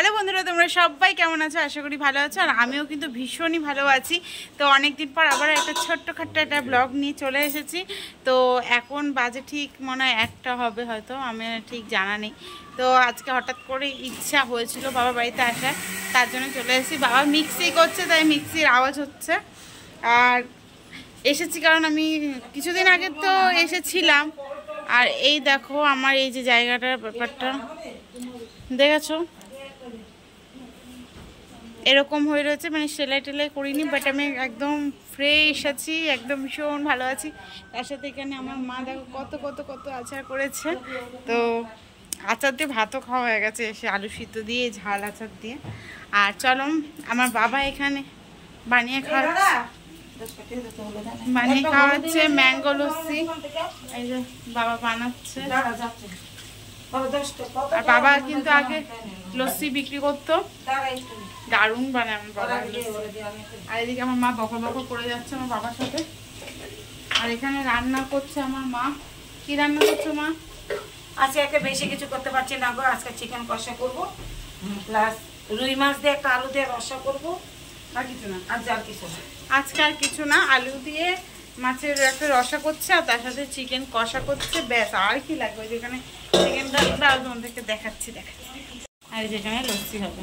Hello বন্ধুরা, তোমরা সবাই কেমন আছো? আশা করি ভালো আছো। আর আমিও কিন্তু ভীষণই ভালো আছি। তো অনেকদিন পর আবার একটা ছোট্টখাট্ট একটা ব্লগ নিয়ে চলে এসেছি। তো এখন বাজে ঠিক মনে হয় 1টা হবে হয়তো, আমি ঠিক জানা নেই। তো আজকে হঠাৎ করে ইচ্ছা হয়েছিল বাবা বাড়িতে আসার, তার জন্য চলে এসেছি। বাবা মিক্সি করছে, তাই মিক্সির আওয়াজ হচ্ছে। আর এসেছি কারণ আমি কিছুদিন আগে তো এসেছিলাম। আর এই দেখো আমার এই যে জায়গাটার ব্যাপারটা দেখেছো, এরকম হয়ে রয়েছে। মানে সেলাই টেলাই করিনি, বাট আমি একদম ফ্রেশ আছি, একদম ভীষণ ভালো আছি। তার সাথে এখানে আমার মা দেখো কত কত কত আচার করেছে। তো আচার দিয়ে ভাতও খাওয়া হয়ে গেছে এসে, আলু সিদ্ধ দিয়ে ঝাল আচার দিয়ে। আর চলো, আমার বাবা এখানে বানিয়ে খাওয়াচ্ছে ম্যাঙ্গো লস্যি। এই যে বাবা বানাচ্ছে। আর বাবা কিন্তু আগে লস্যি বিক্রি করতো, দারুণ বানায় আমার বাবা। আর এদিকে আমার মা বকর বকর করে যাচ্ছে আমার বাবার সাথে। আর এখানে রান্না করছে আমার মা। কি রান্না করছো মা? আজকে একটা বেশি কিছু করতে পারছি না গো। আজকে চিকেন কষা করবো, প্লাস রুই মাছ দিয়ে একটা আলু দিয়ে রসা করবো। আর কিছু না? আজ আর কিছু না, আজকে আর কিছু না। আলু দিয়ে মাছের একটা রসা করছে, আর তার সাথে চিকেন কষা করছে, ব্যাস। আর কি লাগবে? যেখানে চিকেনটা তোমাদেরকে দেখাচ্ছি। আর যেখানে লস্যি হবে,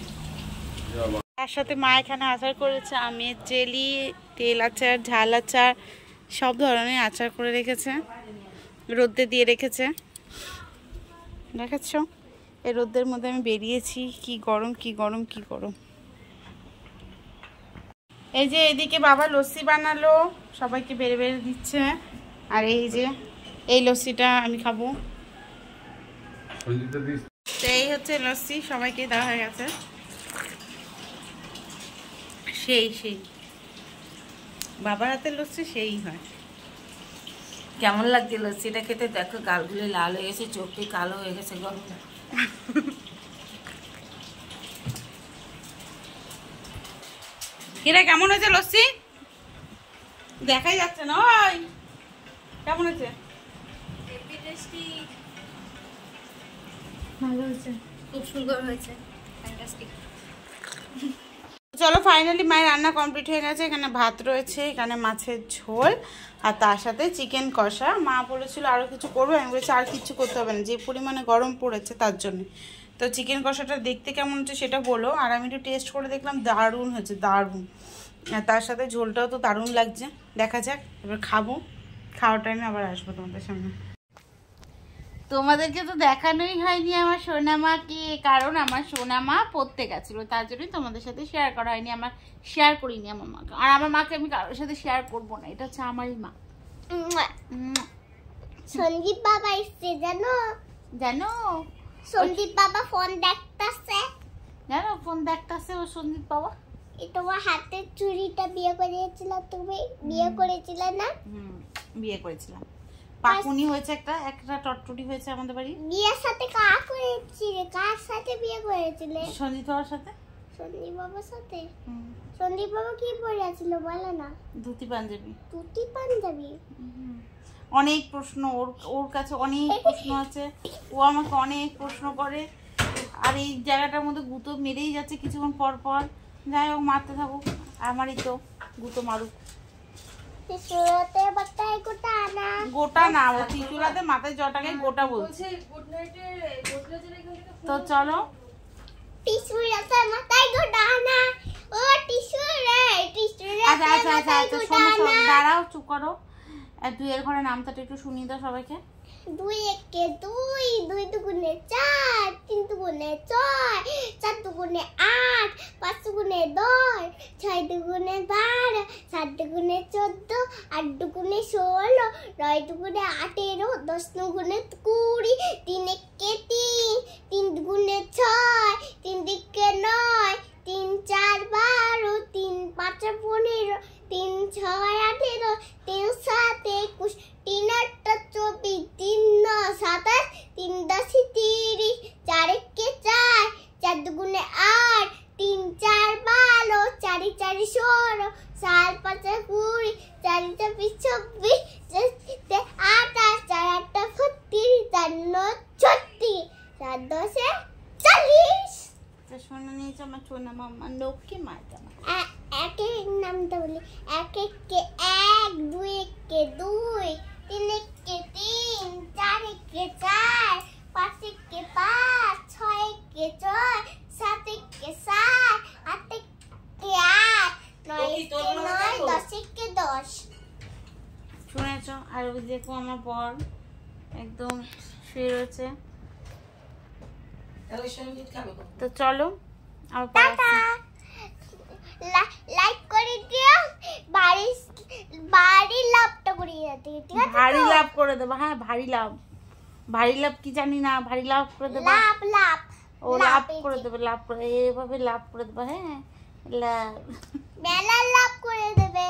তার সাথে মা এখানে আচার করেছে, আমের জেলি, তেল আচার, ঝাল আচার, সব ধরনের আচার করে রেখেছে, রোদে দিয়ে রেখেছে। দেখাচ্ছ, এই রোদের মধ্যে আমি বেরিয়েছি। কি গরম, কি গরম, কি গরম। এই যে এদিকে বাবা লস্যি বানালো, সবাইকে বেড়ে বেড়ে দিচ্ছে। আর এই যে এই লস্যিটা আমি খাবো। তো এই হচ্ছে লস্যি, সবাইকে দেওয়া হয়ে গেছে। সেই বাবার হাতের লস্যি সেই হয়। কেমন লাগছে লস্যিটা খেতে? দেখো গালগুলো লাল হয়ে গেছে, চোখটি কালো হয়ে গেছে গরম। কিরে কেমন হয়েছে লস্যি? দেখাই যাচ্ছে না। ওই কেমন হয়েছে? ভালো হয়েছে, খুব সুন্দর হয়েছে, চলো ফাইনালি মায়ের রান্না কমপ্লিট হয়ে গেছে। এখানে ভাত রয়েছে, এখানে মাছের ঝোল, আর তার সাথে চিকেন কষা। মা বলেছিল আরও কিছু করবো, আমি বলেছি আর কিছু করতে হবে না, যে পরিমাণে গরম পড়েছে তার জন্য। তো চিকেন কষাটা দেখতে কেমন হচ্ছে সেটা বলো। আর আমি একটু টেস্ট করে দেখলাম, দারুণ হয়েছে, দারুণ। আর তার সাথে ঝোলটাও তো দারুণ লাগছে। দেখা যাক, এবার খাবো, খাওয়ার টাইমে আবার আসবো তোমাদের সামনে। তোমাদেরকে তো দেখানোই হয়নি আমার সোনামাকে, কারণ আমার সোনামা পড়তে গেছিলো, তার জন্যই তোমাদের সাথে শেয়ার করা হয়নি। আমার শেয়ার করিনি আমার মাকে, আর আমার মাকে আমি কারোর সাথে শেয়ার করবো না। এটা হচ্ছে আমারই মা। সন্দীপ বাবা এসছে, জানো জানো? সন্দীপ বাবা ফোন দেখতেছে, জানো ফোন দেখতেছে ও সন্দীপ বাবা। তোমার হাতের চুড়িটা বিয়ে করেছিল, তুমি বিয়ে করেছিলে না? বিয়ে করেছিলাম, পাকুনি হয়েছে, একটা টটটুটি হয়েছে আমাদের বাড়ি। বিয়ের সাথে কার করেছিলে? কার সাথে বিয়ে করেছিলে? সন্দীপ বাবার সাথে। সন্দীপ বাবার সাথে? সন্দীপ বাবা কি পরে আছিল বলো না? ধুতি পাঞ্জাবি। ধুতি পাঞ্জাবি? অনেক প্রশ্ন ওর কাছে, অনেক প্রশ্ন আছে, ও আমাকে অনেক প্রশ্ন করে। আর এই জায়গাটার মধ্যে গুঁতো মেরেই যাচ্ছে কিছুক্ষণ পর পর। যাই হোক, মারতে থাকুক, আমারই তো গুঁতো মারুক। গোটা না, ও ত্রিশুলাতে মাথায় জটাকে গোটা বলছে। তো চলো, দাঁড়াও, চুপ করো। 2-এর ঘরে নামটা একটু শুনিয়ে দাও সবাইকে। 2 একে 2, 2 দুগুণে 4, 3 দুগুণে 6, 4 দুগুণে 8, 5 দুগুণে 10, 6 দুগুণে 12, 7 দুগুণে 14, 8 দুগুণে 16, 9 দুগুণে 18, 10 দুগুণে 20, 3 একে 3, 3 দুগুণে 6, 3 দিকে 9, 3 4 12, 3 5 15, 3 6 18, 3 7 21, 3 8 24, 3 9 27, 3 10 30, 4 একে 4, 4 দুগুণে 8, 3 4 12, 4 4 16, 4 5 20, 4 4 24, 4 28, 4 8 32, 4 9 36, 4 10 40। সোনা নিয়েছে আমার সোনা মাম্মা লক্ষ্মী মাটা। এক এক নামটা বলি। এক একে 1, 2 একে 2, 3 একে 3, 4 একে 4, 5 একে 5, 6 একে 6, 7 একে 7, 8 একে 8, 9 একে 9, 10 একে 10। শুনেছ? আর ওই দেখো আমার বর একদম শুয়ে রয়েছে। তো চলো আমার টাটা। লাইক করে দিও, বাড়ি লাভটা করে যেতে, ঠিক আছে? ভারী লাভ করে দেবো। হ্যাঁ ভারী লাভ, ভারী লাভ কি জানি না, ভারী লাভ করে দেবো। লাভ লাভ ও লাভ করে দেবে, লাভ করে এইভাবে লাভ করে দেবো। হ্যাঁ লাভ, মেলা লাভ করে দেবে।